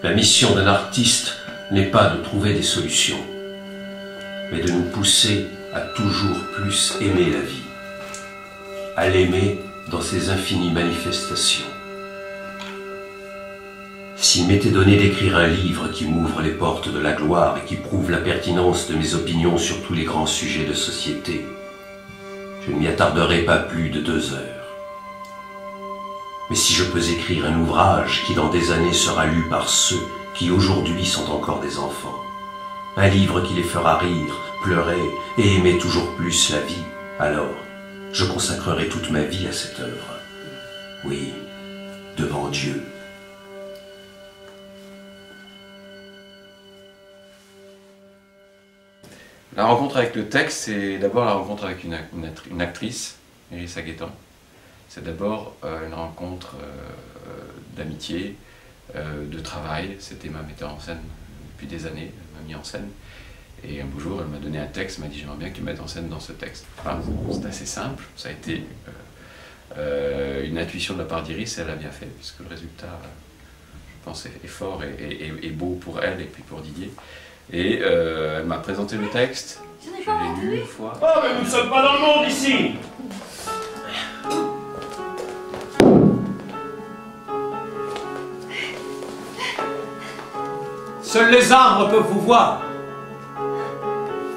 La mission d'un artiste n'est pas de trouver des solutions, mais de nous pousser à toujours plus aimer la vie, à l'aimer dans ses infinies manifestations. S'il m'était donné d'écrire un livre qui m'ouvre les portes de la gloire et qui prouve la pertinence de mes opinions sur tous les grands sujets de société, je ne m'y attarderais pas plus de 2 heures. Mais si je peux écrire un ouvrage qui dans des années sera lu par ceux qui aujourd'hui sont encore des enfants, un livre qui les fera rire, pleurer et aimer toujours plus la vie, alors je consacrerai toute ma vie à cette œuvre. Oui, devant Dieu. La rencontre avec le texte, c'est d'abord la rencontre avec une actrice, Mérissa Guettan. C'est d'abord une rencontre d'amitié, de travail. C'était ma metteur en scène depuis des années, elle m'a mis en scène. Et un beau jour, elle m'a donné un texte, elle m'a dit « j'aimerais bien que tu mettes en scène dans ce texte ». Enfin, c'est assez simple, ça a été une intuition de la part d'Iris, elle a bien fait, puisque le résultat, je pense, est fort et beau pour elle et puis pour Didier. Et elle m'a présenté le texte, je l'ai lu une fois. Oh, mais nous ne sommes pas dans le monde ici! Seuls les arbres peuvent vous voir.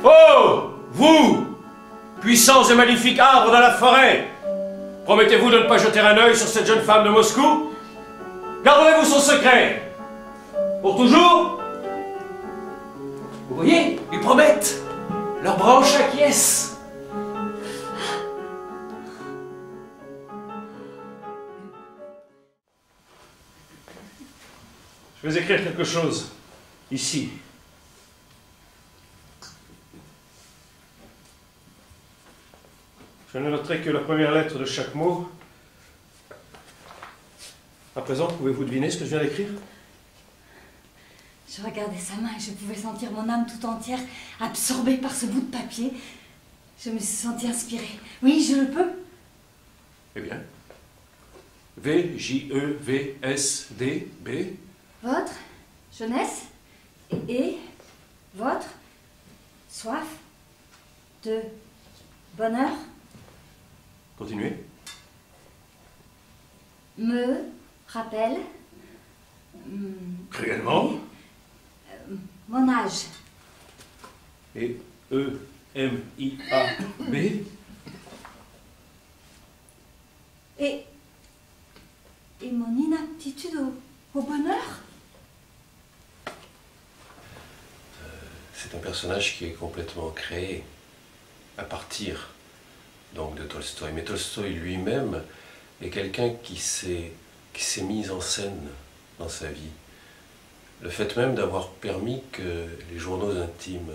Oh, vous, puissants et magnifiques arbres de la forêt, promettez-vous de ne pas jeter un œil sur cette jeune femme de Moscou? Garderez-vous son secret? Pour toujours? Vous voyez, ils promettent. Leurs branches acquiescent. Je vais écrire quelque chose, ici. Je ne noterai que la première lettre de chaque mot. À présent, pouvez-vous deviner ce que je viens d'écrire? Je regardais sa main et je pouvais sentir mon âme tout entière absorbée par ce bout de papier. Je me suis sentie inspirée. Oui, je le peux. Eh bien. V-J-E-V-S-D-B. Votre jeunesse et votre soif de bonheur Continuez. me rappelle Cruellement. mon âge. Et E-M-I-A-B. Et mon inaptitude au bonheur. C'est un personnage qui est complètement créé à partir donc de Tolstoï. Mais Tolstoï lui-même est quelqu'un qui s'est mis en scène dans sa vie. Le fait même d'avoir permis que les journaux intimes,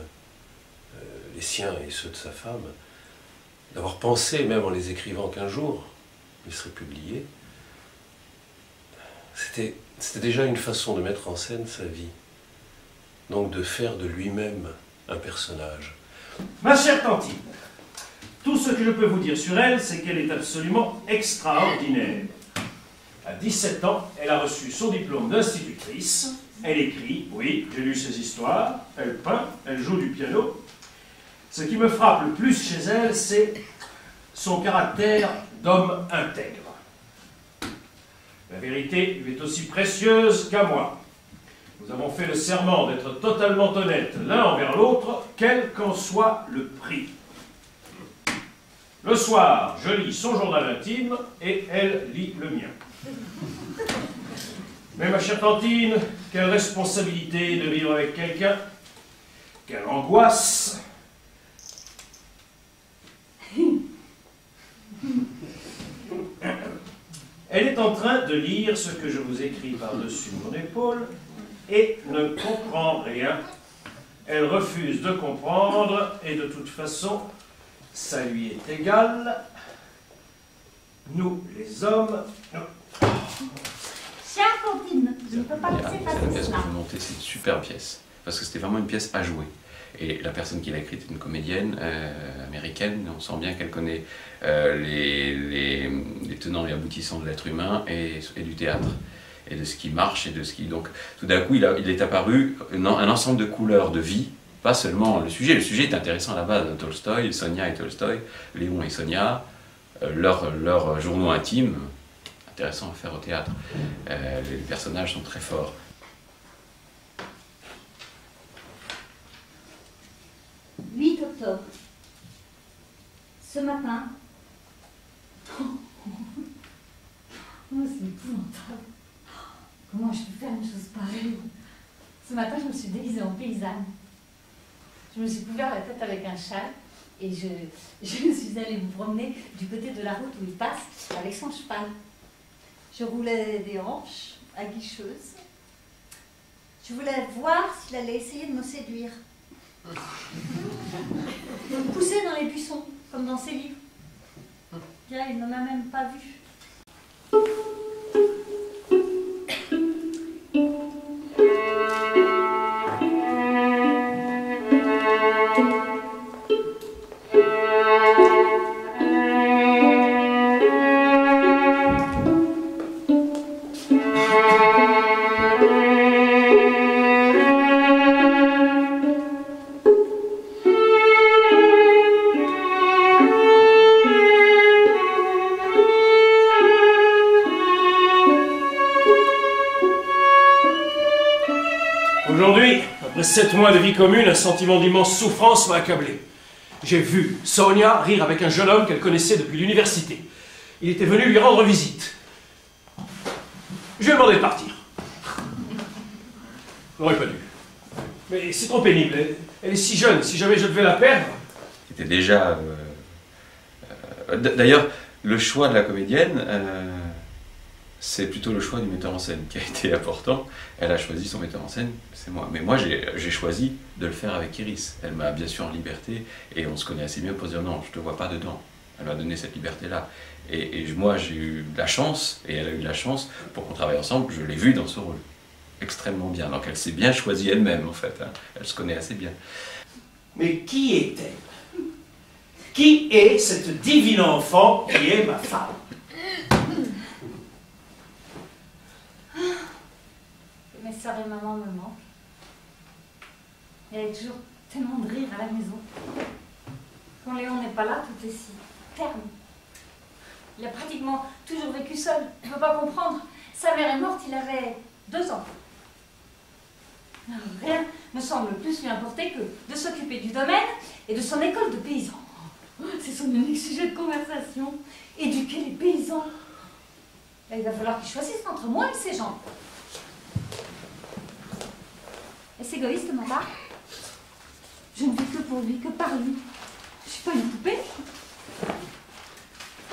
les siens et ceux de sa femme, d'avoir pensé, même en les écrivant qu'un jour, ils seraient publiés, c'était déjà une façon de mettre en scène sa vie. Donc de faire de lui-même un personnage. Ma chère Tantine, tout ce que je peux vous dire sur elle, c'est qu'elle est absolument extraordinaire. À 17 ans, elle a reçu son diplôme d'institutrice. Elle écrit, oui, j'ai lu ses histoires, elle peint, elle joue du piano. Ce qui me frappe le plus chez elle, c'est son caractère d'homme intègre. La vérité lui est aussi précieuse qu'à moi. Nous avons fait le serment d'être totalement honnêtes l'un envers l'autre, quel qu'en soit le prix. Le soir, je lis son journal intime et elle lit le mien. Mais ma chère Tantine, quelle responsabilité de vivre avec quelqu'un, quelle angoisse. Elle est en train de lire ce que je vous écris par-dessus mon épaule et ne comprend rien. Elle refuse de comprendre et de toute façon, ça lui est égal. Nous, les hommes... Nous... Chère Fantine, je ne peux pas laisser C'est la passer pièce que cela. j'ai montée, c'est une super pièce, parce que c'était vraiment une pièce à jouer. Et la personne qui l'a écrite est une comédienne américaine, on sent bien qu'elle connaît les tenants et aboutissants de l'être humain et du théâtre. et de ce qui marche, et de ce qui... Donc, tout d'un coup, il est apparu un ensemble de couleurs de vie, pas seulement le sujet. Le sujet est intéressant à la base, Tolstoï, Sonia et Tolstoï, Léon et Sonia, leurs journaux intimes, intéressant à faire au théâtre. Les personnages sont très forts. 8 octobre. Ce matin... Oh, c'est épouvantable. Comment je peux faire une chose pareille? Ce matin, je me suis déguisée en paysanne. Je me suis couvert la tête avec un châle et je suis allée me promener du côté de la route où il passe avec son cheval. Je roulais des hanches aguicheuses. Je voulais voir s'il allait essayer de me séduire. De me pousser dans les buissons, comme dans ses livres. Bien, il ne m'a même pas vue. Aujourd'hui, après 7 mois de vie commune, un sentiment d'immense souffrance m'a accablé. J'ai vu Sonia rire avec un jeune homme qu'elle connaissait depuis l'université. Il était venu lui rendre visite. Je lui ai demandé de partir. Je n'aurais pas dû. Mais c'est trop pénible. Elle est si jeune, si jamais je devais la perdre... C'était déjà... D'ailleurs, le choix de la comédienne, c'est plutôt le choix du metteur en scène qui a été important. Elle a choisi son metteur en scène, c'est moi. Mais moi, j'ai choisi de le faire avec Iris. Elle m'a bien sûr en liberté, et on se connaît assez bien pour dire non, je ne te vois pas dedans. Elle m'a donné cette liberté-là. Et moi, j'ai eu de la chance, et elle a eu de la chance, pour qu'on travaille ensemble. Je l'ai vue dans ce rôle. Extrêmement bien. Donc elle s'est bien choisie elle-même, en fait. Hein. Elle se connaît assez bien. Mais qui est-elle? Qui est cette divine enfant qui est ma femme? Mes sœurs et maman me manquent. Il y a toujours tellement de rire à la maison. Quand Léon n'est pas là, tout est si terne. Il a pratiquement toujours vécu seul. Je ne peux pas comprendre. Sa mère est morte, il avait 2 ans. Alors, rien ne semble plus lui importer que de s'occuper du domaine et de son école de paysans. C'est son unique sujet de conversation. Éduquer les paysans. Là, il va falloir qu'il choisisse entre moi et ses gens. Est-ce égoïste de ma part? Je ne vis que pour lui, que par lui. Je ne suis pas une poupée.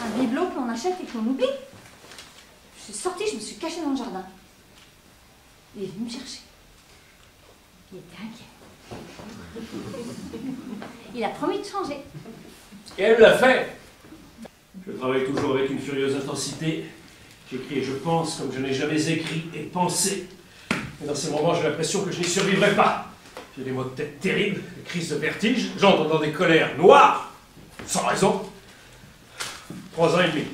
Un bibelot qu'on achète et qu'on oublie. Je suis sortie, je me suis cachée dans le jardin. Il est venu me chercher. Il était inquiet. Il a promis de changer. Et elle l'a fait. Je travaille toujours avec une furieuse intensité. J'écris et je pense comme je n'ai jamais écrit et pensé. Mais dans ces moments, j'ai l'impression que je n'y survivrai pas. J'ai des maux de tête terribles, des crises de vertige, j'entre dans des colères noires, sans raison. 3 ans et demi.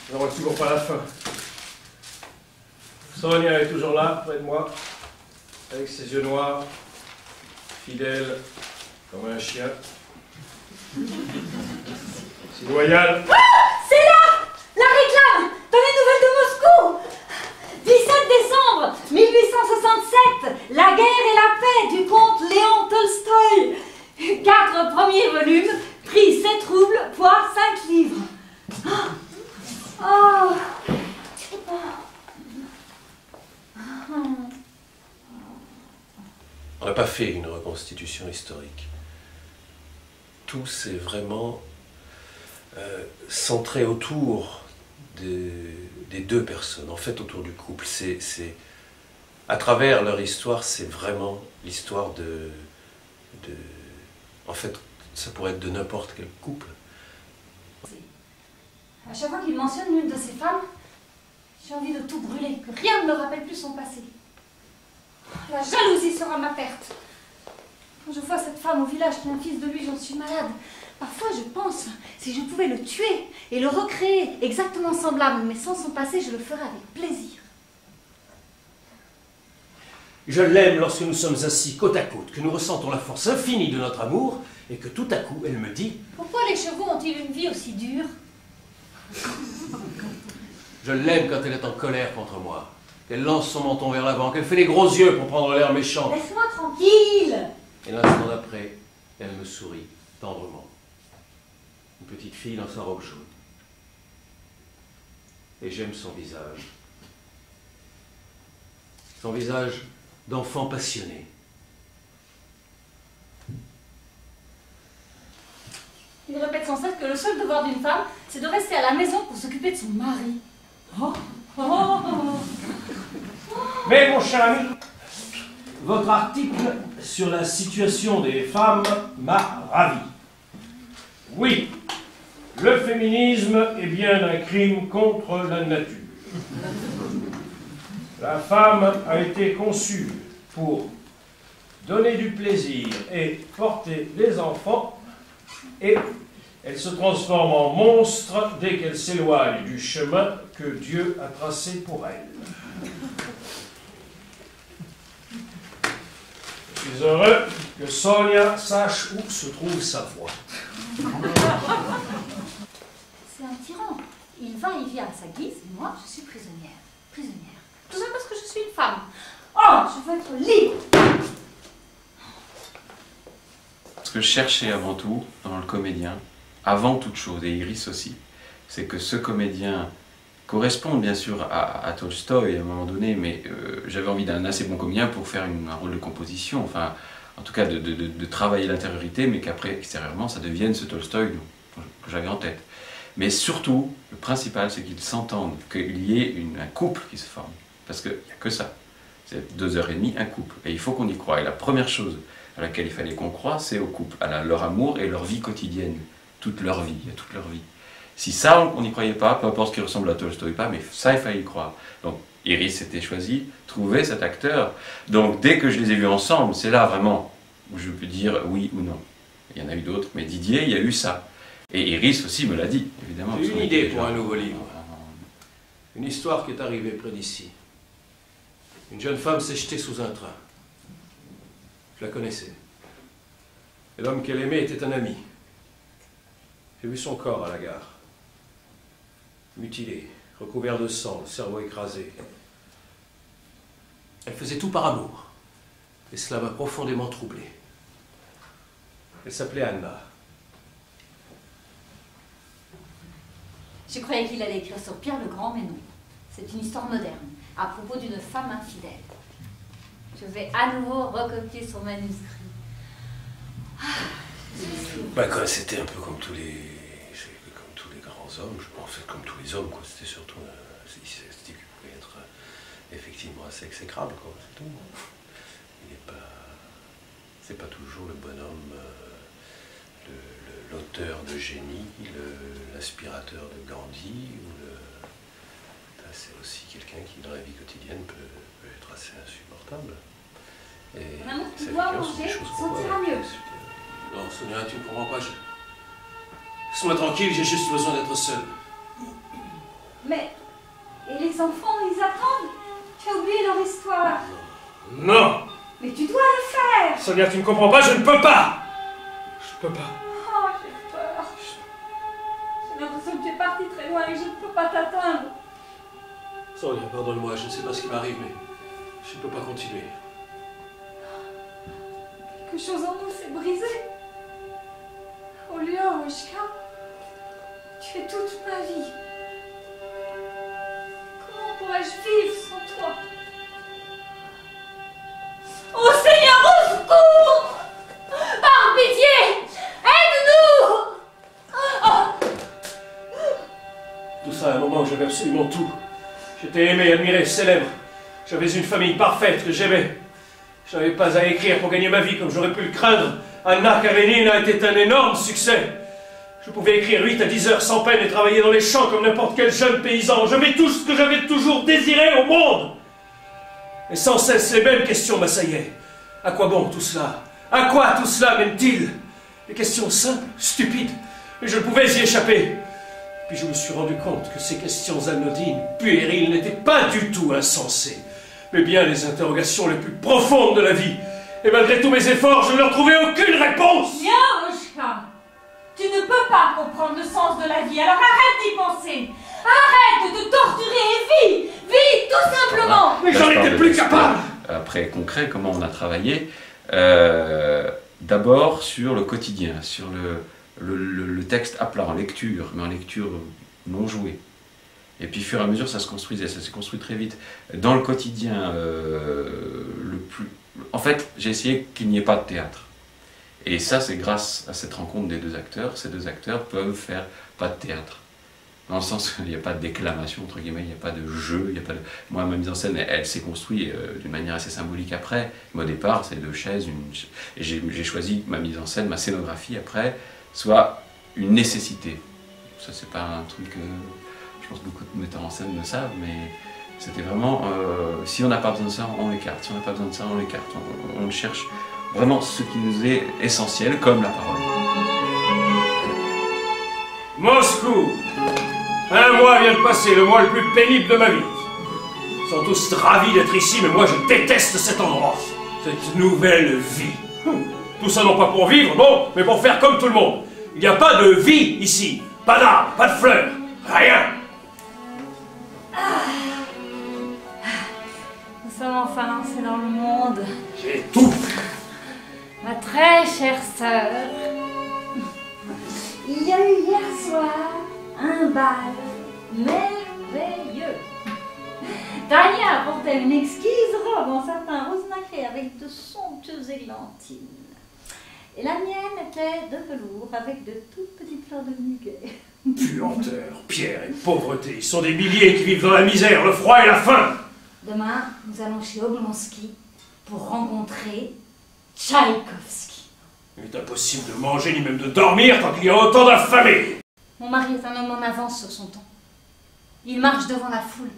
Je n'en vois toujours pas la fin. Sonia est toujours là, près de moi, avec ses yeux noirs, fidèle comme un chien. C'est loyal. Ah, c'est là! La réclame dans les nouvelles de Moscou! 17 décembre 1867, La guerre et la paix du comte Léon Tolstoï. 4 premiers volumes, prix 7 roubles, poids 5 livres. Oh. On n'a pas fait une reconstitution historique. Tout s'est vraiment centré autour des 2 personnes, en fait autour du couple. À travers leur histoire, c'est vraiment l'histoire en fait, ça pourrait être de n'importe quel couple. À chaque fois qu'il mentionne l'une de ses femmes, j'ai envie de tout brûler, que rien ne me rappelle plus son passé. La jalousie sera ma perte. Quand je vois cette femme au village qui a un fils de lui, j'en suis malade. Parfois je pense, si je pouvais le tuer et le recréer exactement semblable, mais sans son passé, je le ferais avec plaisir. Je l'aime lorsque nous sommes assis côte à côte, que nous ressentons la force infinie de notre amour, et que tout à coup, elle me dit « Pourquoi les chevaux ont-ils une vie aussi dure? Je l'aime quand elle est en colère contre moi, qu'elle lance son menton vers l'avant, qu'elle fait les gros yeux pour prendre l'air méchant. Laisse-moi tranquille. Et l'instant d'après, elle me sourit tendrement. Une petite fille dans sa robe jaune. Et j'aime son visage. Son visage d'enfant passionné. Il répète sans cesse que le seul devoir d'une femme, c'est de rester à la maison pour s'occuper de son mari. Oh, oh, oh. Mais mon cher ami, votre article sur la situation des femmes m'a ravi. Oui, le féminisme est bien un crime contre la nature. La femme a été conçue pour donner du plaisir et porter des enfants, et elle se transforme en monstre dès qu'elle s'éloigne du chemin que Dieu a tracé pour elle. Je suis heureux que Sonia sache où se trouve sa voie. C'est un tyran. Il va et vient à sa guise, et moi, je suis prisonnière. Prisonnière. Tout ça parce que je suis une femme. Oh, je veux être libre. Ce que je cherchais avant tout dans le comédien, avant toute chose, et Iris aussi, c'est que ce comédien corresponde bien sûr à Tolstoï à un moment donné, mais j'avais envie d'un assez bon comédien pour faire un rôle de composition, enfin, en tout cas de travailler l'intériorité, mais qu'après, extérieurement, ça devienne ce Tolstoï que j'avais en tête. Mais surtout, le principal, c'est qu'ils s'entendent, qu'il y ait un couple qui se forme, parce qu'il n'y a que ça. C'est 2h30, un couple, et il faut qu'on y croie. Et la première chose à laquelle il fallait qu'on croie, c'est au couple, à leur amour et leur vie quotidienne, toute leur vie, toute leur vie. Si ça, on n'y croyait pas, peu importe ce qui ressemble à Tolstoï pas, mais ça, il fallait y croire. Donc, Iris s'était choisi, trouver cet acteur. Donc, dès que je les ai vus ensemble, c'est là vraiment où je peux dire oui ou non. Il y en a eu d'autres, mais Didier, il y a eu ça. Et Iris aussi me l'a dit, évidemment. J'ai une idée pour un nouveau livre. Une histoire qui est arrivée près d'ici. Une jeune femme s'est jetée sous un train. Je la connaissais. Et l'homme qu'elle aimait était un ami. J'ai vu son corps à la gare. Mutilé, recouvert de sang, le cerveau écrasé. Elle faisait tout par amour. Et cela m'a profondément troublé. Elle s'appelait Anna. Je croyais qu'il allait écrire sur Pierre le Grand, mais non. C'est une histoire moderne, à propos d'une femme infidèle. Je vais à nouveau recopier son manuscrit. Bah quoi, c'était un peu comme tous les grands hommes, je pense, comme tous les hommes, quoi. C'était surtout c'était qui pouvait être effectivement assez exécrable, quoi, c'est tout. C'est pas toujours le bonhomme, l'auteur de génie, l'aspirateur de Gandhi, c'est aussi quelqu'un qui dans la vie quotidienne peut être assez insupportable. Et Maman, tu dois manger, sentira mieux. Non, Sonia, tu ne comprends pas. Laisse-moi tranquille, j'ai juste besoin d'être seul. Mais, et les enfants, ils attendent. Tu as oublié leur histoire. Non! Mais tu dois le faire. Sonia, tu ne comprends pas, je ne peux pas! Je ne peux pas. Oh, j'ai peur. J'ai l'impression que tu es parti très loin et que je ne peux pas t'atteindre. Sonia, pardonne-moi, je ne sais pas ce qui m'arrive, mais je ne peux pas continuer. Quelque chose en nous s'est brisé. Olyoshka, tu es toute ma vie. Comment pourrais-je vivre sans toi? Oh Seigneur, au secours! Par pitié, aide-nous! Oh. Tout ça à un moment où j'avais absolument tout. J'étais aimé, admiré, célèbre. J'avais une famille parfaite que j'aimais. Je n'avais pas à écrire pour gagner ma vie comme j'aurais pu le craindre. Anna Karenina était un énorme succès. Je pouvais écrire 8 à 10 heures sans peine et travailler dans les champs comme n'importe quel jeune paysan. J'avais tout ce que j'avais toujours désiré au monde. Et sans cesse, les mêmes questions m'assaillaient. À quoi bon tout cela? À quoi tout cela mène-t-il? Des questions simples, stupides, mais je ne pouvais y échapper. Puis je me suis rendu compte que ces questions anodines, puériles, n'étaient pas du tout insensées. mais bien les interrogations les plus profondes de la vie. Et malgré tous mes efforts, je ne leur trouvais aucune réponse. Yoshka, tu ne peux pas comprendre le sens de la vie, alors arrête d'y penser. Arrête de te torturer et vis. Vis, tout simplement. Mais j'en étais plus capable. Après, concret, comment on a travaillé d'abord sur le quotidien, sur le texte à plat, en lecture, mais en lecture non jouée. Et puis, au fur et à mesure, ça se construisait, ça s'est construit très vite. Dans le quotidien, en fait, j'ai essayé qu'il n'y ait pas de théâtre. Et ça, c'est grâce à cette rencontre des deux acteurs. Ces deux acteurs peuvent faire pas de théâtre. Dans le sens qu'il n'y a pas de déclamation, entre guillemets, il n'y a pas de jeu, il n'y a pas de... Moi, ma mise en scène, elle s'est construite d'une manière assez symbolique après. Mais au départ, c'est deux chaises, et j'ai choisi ma mise en scène, ma scénographie après, soit une nécessité. Ça, c'est pas un truc que je pense beaucoup de metteurs en scène le savent, mais c'était vraiment, si on n'a pas besoin de ça, on l'écarte. Si on n'a pas besoin de ça, on l'écarte. On cherche vraiment ce qui nous est essentiel, comme la parole. Moscou. Un mois vient de passer, le mois le plus pénible de ma vie. Ils sont tous ravis d'être ici, mais moi je déteste cet endroit. Cette nouvelle vie. Tout ça non pas pour vivre, non, mais pour faire comme tout le monde. Il n'y a pas de vie ici. Pas d'arbres, pas de fleurs, rien. Nous sommes enfin lancés dans le monde. J'ai tout. Ma très chère sœur, il y a eu hier soir un bal merveilleux. Tania portait une exquise robe en satin rose nacré avec de somptueuses églantines. Et la mienne était de velours avec de toutes petites fleurs de muguet. Puanteur, pierre et pauvreté, ils sont des milliers qui vivent dans la misère, le froid et la faim. Demain, nous allons chez Oblonsky pour rencontrer Tchaïkovski. Il est impossible de manger ni même de dormir tant qu'il y a autant d'affamés. Mon mari est un homme en avance sur son temps. Il marche devant la foule.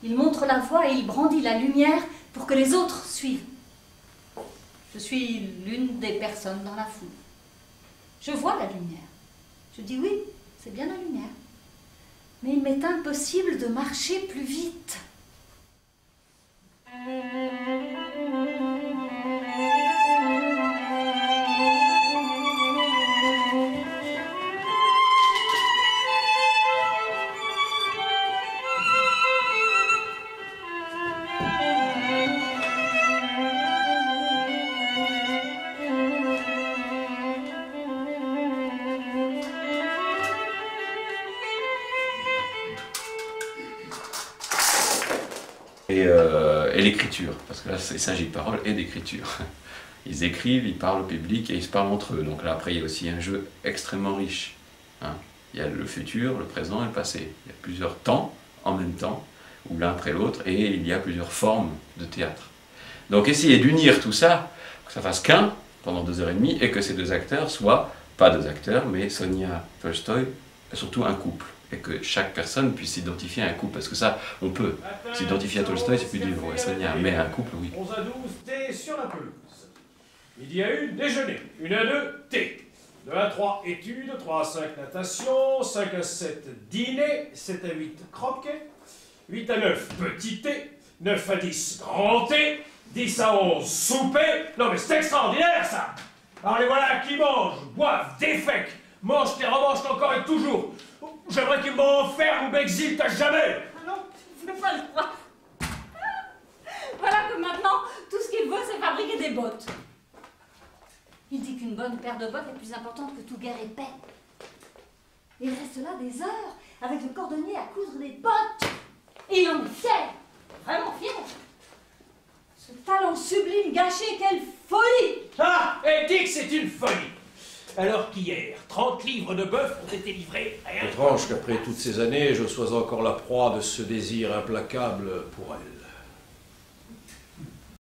Il montre la voie et il brandit la lumière pour que les autres suivent. Je suis l'une des personnes dans la foule. Je vois la lumière. Je dis oui, c'est bien la lumière. Mais il m'est impossible de marcher plus vite. Et l'écriture, parce que là il s'agit de parole et d'écriture. Ils écrivent, ils parlent au public et ils se parlent entre eux. Donc là après il y a aussi un jeu extrêmement riche. Hein. Il y a le futur, le présent et le passé. Il y a plusieurs temps en même temps, ou l'un après l'autre, et il y a plusieurs formes de théâtre. Donc essayer d'unir tout ça, que ça fasse qu'un pendant 2h30, et que ces deux acteurs soient, pas deux acteurs, mais Sonia Tolstoï, et surtout un couple. Et que chaque personne puisse s'identifier à un couple, parce que ça, on peut s'identifier à Tolstoï, c'est plus dur, ouais, Sonia, mais à un couple, oui. 11 à 12, thé sur la pelouse. Midi à 1, déjeuner. 1 à 2, thé. 2 à 3, études. 3 à 5, natation. 5 à 7, dîner. 7 à 8, croquet. 8 à 9, petit thé. 9 à 10, grand thé. 10 à 11, souper. Non mais c'est extraordinaire ça. Alors les voilà qui mangent, boivent, défèquent, mangent et remangent encore et toujours. J'aimerais qu'ils m'enferment ou m'exilent à jamais. Ah non, tu ne peux pas le croire. Voilà que maintenant, tout ce qu'il veut, c'est fabriquer des bottes. Il dit qu'une bonne paire de bottes est plus importante que tout guerre épais. Il reste là des heures, avec le cordonnier à coudre des bottes. Et il en est fier, vraiment fier. Ce talent sublime gâché, quelle folie! Ah, elle dit que c'est une folie. Alors qu'hier, 30 livres de bœuf ont été livrés. Étrange qu'après toutes ces années, je sois encore la proie de ce désir implacable pour elle.